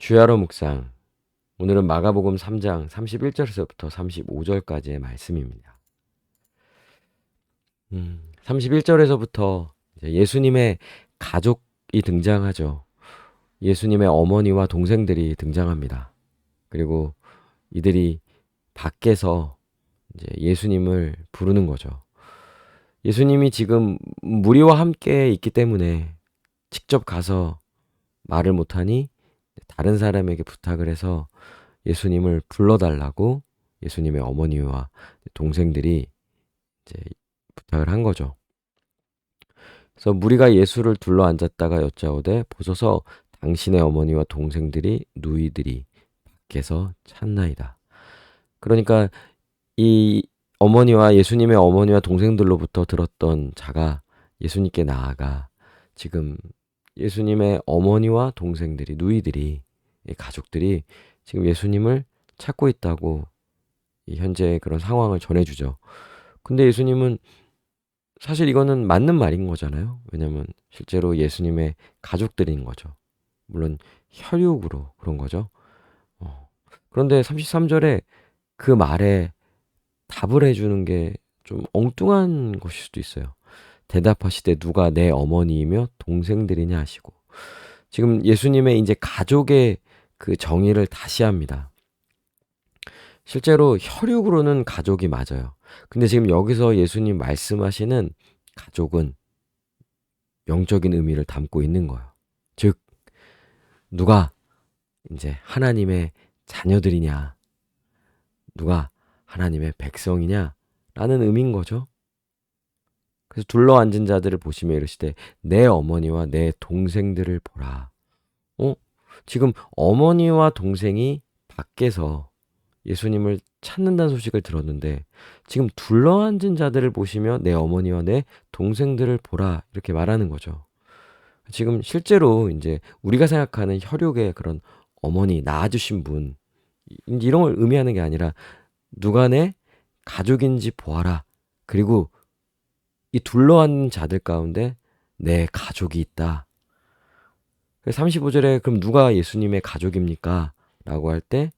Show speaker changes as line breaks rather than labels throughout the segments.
주야로 묵상. 오늘은 마가복음 3장 31절에서부터 35절까지의 말씀입니다. 31절에서부터 예수님의 가족이 등장하죠. 예수님의 어머니와 동생들이 등장합니다. 그리고 이들이 밖에서 이제 예수님을 부르는 거죠. 예수님이 지금 무리와 함께 있기 때문에 직접 가서 말을 못하니 다른 사람에게 부탁을 해서 예수님을 불러달라고 예수님의 어머니와 동생들이 이제 부탁을 한 거죠. 그래서 무리가 예수를 둘러 앉았다가 여짜오되 보소서 당신의 어머니와 동생들이 누이들이 밖에서 찾나이다. 그러니까 이 어머니와 예수님의 어머니와 동생들로부터 들었던 자가 예수님께 나아가 지금 예수님의 어머니와 동생들이 누이들이 이 가족들이 지금 예수님을 찾고 있다고 이 현재의 그런 상황을 전해주죠. 근데 예수님은 사실 이거는 맞는 말인 거잖아요. 왜냐면 실제로 예수님의 가족들인 거죠. 물론 혈육으로 그런 거죠. 그런데 33절에 그 말에 답을 해주는 게 좀 엉뚱한 것일 수도 있어요. 대답하시되 누가 내 어머니이며 동생들이냐 하시고 지금 예수님의 이제 가족의 그 정의를 다시 합니다. 실제로 혈육으로는 가족이 맞아요. 근데 지금 여기서 예수님 말씀하시는 가족은 영적인 의미를 담고 있는 거예요. 즉, 누가 이제 하나님의 자녀들이냐, 누가 하나님의 백성이냐, 라는 의미인 거죠. 그래서 둘러 앉은 자들을 보시며 이르시되 내 어머니와 내 동생들을 보라. 지금 어머니와 동생이 밖에서 예수님을 찾는다는 소식을 들었는데 지금 둘러앉은 자들을 보시며 내 어머니와 내 동생들을 보라 이렇게 말하는 거죠. 지금 실제로 이제 우리가 생각하는 혈육의 그런 어머니 낳아주신 분 이런 걸 의미하는 게 아니라 누가 내 가족인지 보아라. 그리고 이 둘러앉은 자들 가운데 내 가족이 있다. 35절에 그럼 누가 예수님의 가족입니까? 라고 할 때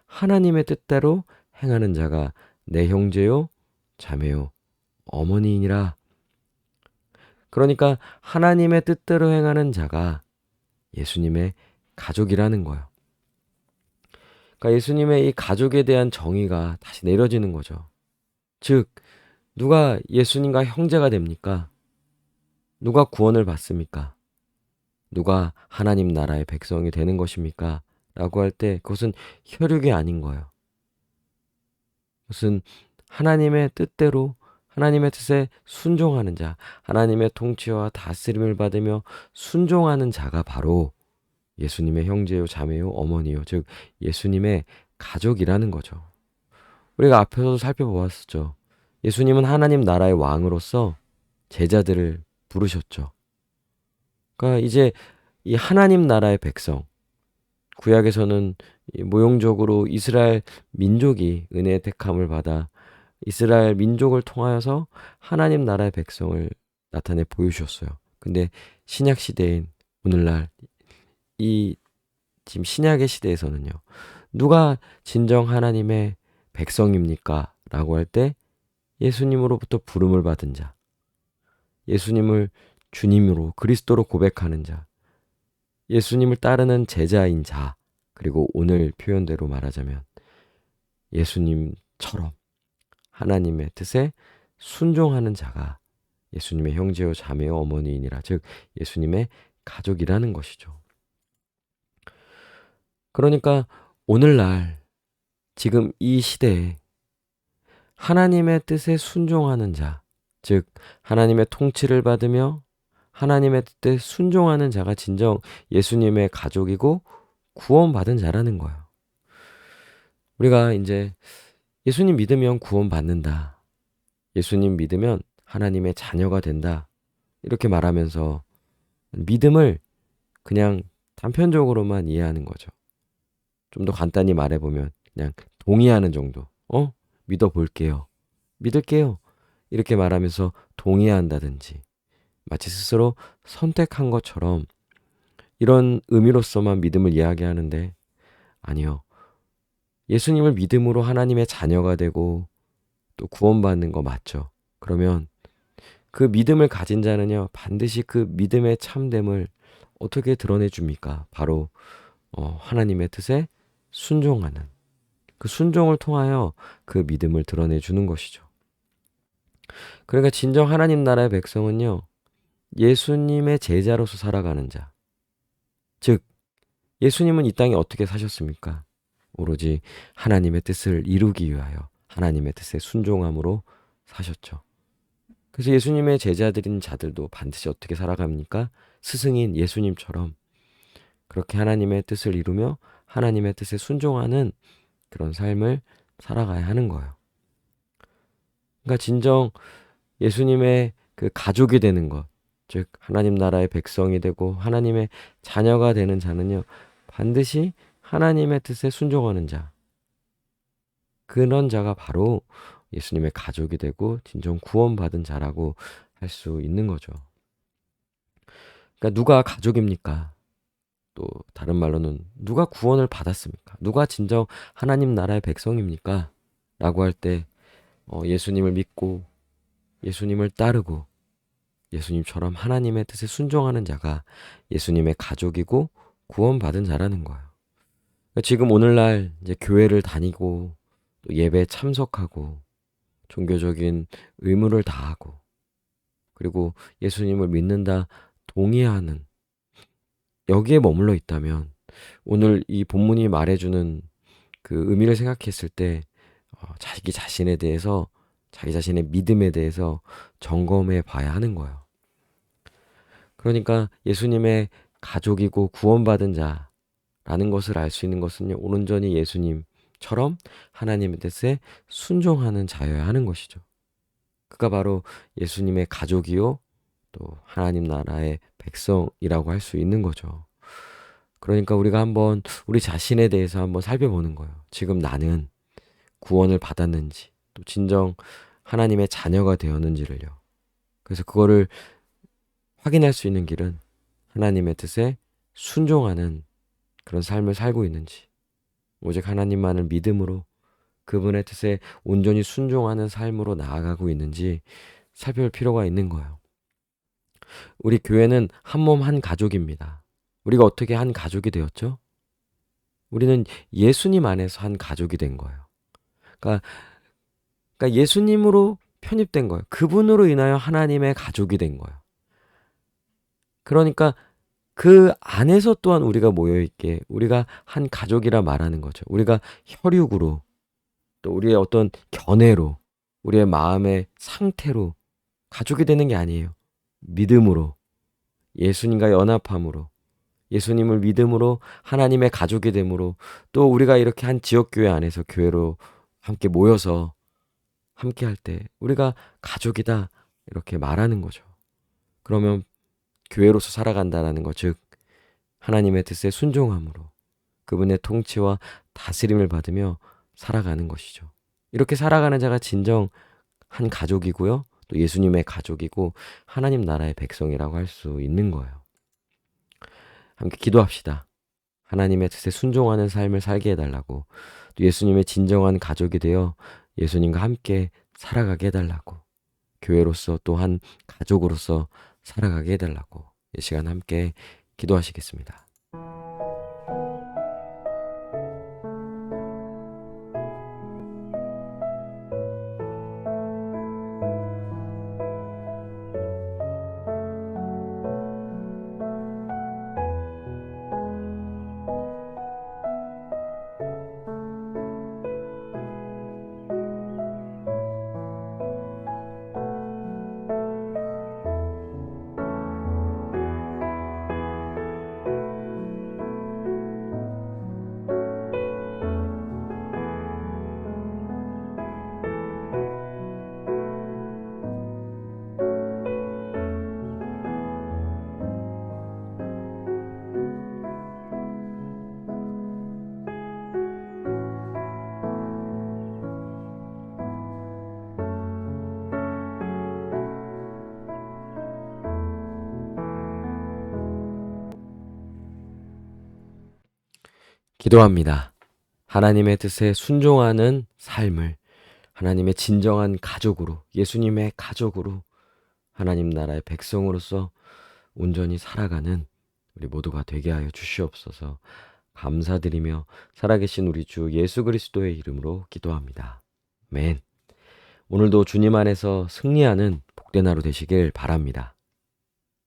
하나님의 뜻대로 행하는 자가 내 형제요, 자매요, 어머니이니라. 그러니까 하나님의 뜻대로 행하는 자가 예수님의 가족이라는 거예요. 그러니까 예수님의 이 가족에 대한 정의가 다시 내려지는 거죠. 즉, 누가 예수님과 형제가 됩니까? 누가 구원을 받습니까? 누가 하나님 나라의 백성이 되는 것입니까? 라고 할 때 그것은 혈육이 아닌 거예요. 그것은 하나님의 뜻대로 하나님의 뜻에 순종하는 자, 하나님의 통치와 다스림을 받으며 순종하는 자가 바로 예수님의 형제요, 자매요, 어머니요, 즉 예수님의 가족이라는 거죠. 우리가 앞에서도 살펴보았었죠. 예수님은 하나님 나라의 왕으로서 제자들을 부르셨죠. 그러니까 이제 이 하나님 나라의 백성, 구약에서는 모형적으로 이스라엘 민족이 은혜의 택함을 받아 이스라엘 민족을 통하여서 하나님 나라의 백성을 나타내 보여주셨어요. 근데 신약 시대인 오늘날 이 지금 신약의 시대에서는요. 누가 진정 하나님의 백성입니까? 라고 할 때 예수님으로부터 부름을 받은 자, 예수님을 주님으로 그리스도로 고백하는 자, 예수님을 따르는 제자인 자, 그리고 오늘 표현대로 말하자면 예수님처럼 하나님의 뜻에 순종하는 자가 예수님의 형제요 자매요 어머니이니라. 즉 예수님의 가족이라는 것이죠. 그러니까 오늘날 지금 이 시대에 하나님의 뜻에 순종하는 자, 즉 하나님의 통치를 받으며 하나님의 뜻에 순종하는 자가 진정 예수님의 가족이고 구원받은 자라는 거예요. 우리가 이제 예수님 믿으면 구원받는다. 예수님 믿으면 하나님의 자녀가 된다. 이렇게 말하면서 믿음을 그냥 단편적으로만 이해하는 거죠. 좀 더 간단히 말해보면 그냥 동의하는 정도. 믿어볼게요. 믿을게요. 이렇게 말하면서 동의한다든지 마치 스스로 선택한 것처럼 이런 의미로서만 믿음을 이야기하는데 아니요. 예수님을 믿음으로 하나님의 자녀가 되고 또 구원받는 거 맞죠? 그러면 그 믿음을 가진 자는요, 반드시 그 믿음의 참됨을 어떻게 드러내 줍니까? 바로 하나님의 뜻에 순종하는 그 순종을 통하여 그 믿음을 드러내 주는 것이죠. 그러니까 진정 하나님 나라의 백성은요, 예수님의 제자로서 살아가는 자. 즉, 예수님은 이 땅에 어떻게 사셨습니까? 오로지 하나님의 뜻을 이루기 위하여 하나님의 뜻에 순종함으로 사셨죠. 그래서 예수님의 제자들인 자들도 반드시 어떻게 살아갑니까? 스승인 예수님처럼 그렇게 하나님의 뜻을 이루며 하나님의 뜻에 순종하는 그런 삶을 살아가야 하는 거예요. 그러니까 진정 예수님의 그 가족이 되는 것, 즉 하나님 나라의 백성이 되고 하나님의 자녀가 되는 자는요, 반드시 하나님의 뜻에 순종하는 자. 그런 자가 바로 예수님의 가족이 되고 진정 구원받은 자라고 할 수 있는 거죠. 그러니까 누가 가족입니까? 또 다른 말로는 누가 구원을 받았습니까? 누가 진정 하나님 나라의 백성입니까? 라고 할 때 예수님을 믿고 예수님을 따르고 예수님처럼 하나님의 뜻에 순종하는 자가 예수님의 가족이고 구원받은 자라는 거예요. 그러니까 지금 오늘날 이제 교회를 다니고 또 예배에 참석하고 종교적인 의무를 다하고 그리고 예수님을 믿는다 동의하는 여기에 머물러 있다면 오늘 이 본문이 말해주는 그 의미를 생각했을 때 자기 자신에 대해서 자기 자신의 믿음에 대해서 점검해 봐야 하는 거예요. 그러니까 예수님의 가족이고 구원받은 자라는 것을 알 수 있는 것은요, 온전히 예수님처럼 하나님의 뜻에 순종하는 자여야 하는 것이죠. 그가 바로 예수님의 가족이요, 또 하나님 나라의 백성이라고 할 수 있는 거죠. 그러니까 우리가 한번 우리 자신에 대해서 한번 살펴보는 거예요. 지금 나는 구원을 받았는지, 또 진정 하나님의 자녀가 되었는지를요. 그래서 그거를 확인할 수 있는 길은 하나님의 뜻에 순종하는 그런 삶을 살고 있는지, 오직 하나님만을 믿음으로 그분의 뜻에 온전히 순종하는 삶으로 나아가고 있는지 살펴볼 필요가 있는 거예요. 우리 교회는 한 몸 한 가족입니다. 우리가 어떻게 한 가족이 되었죠? 우리는 예수님 안에서 한 가족이 된 거예요. 그러니까, 그러니까 예수님으로 편입된 거예요. 그분으로 인하여 하나님의 가족이 된 거예요. 그러니까 그 안에서 또한 우리가 모여있게 우리가 한 가족이라 말하는 거죠. 우리가 혈육으로 또 우리의 어떤 견해로 우리의 마음의 상태로 가족이 되는 게 아니에요. 믿음으로 예수님과 연합함으로 예수님을 믿음으로 하나님의 가족이 됨으로 또 우리가 이렇게 한 지역교회 안에서 교회로 함께 모여서 함께 할 때 우리가 가족이다 이렇게 말하는 거죠. 그러면 교회로서 살아간다라는 것, 즉 하나님의 뜻에 순종함으로 그분의 통치와 다스림을 받으며 살아가는 것이죠. 이렇게 살아가는 자가 진정 한 가족이고요. 또 예수님의 가족이고 하나님 나라의 백성이라고 할 수 있는 거예요. 함께 기도합시다. 하나님의 뜻에 순종하는 삶을 살게 해달라고 또 예수님의 진정한 가족이 되어 예수님과 함께 살아가게 해달라고 교회로서 또한 가족으로서 살아가게 해달라고 이 시간 함께 기도하시겠습니다. 기도합니다. 하나님의 뜻에 순종하는 삶을 하나님의 진정한 가족으로, 예수님의 가족으로, 하나님 나라의 백성으로서 온전히 살아가는 우리 모두가 되게 하여 주시옵소서. 감사드리며 살아계신 우리 주 예수 그리스도의 이름으로 기도합니다. 아멘. 오늘도 주님 안에서 승리하는 복된 하루 되시길 바랍니다.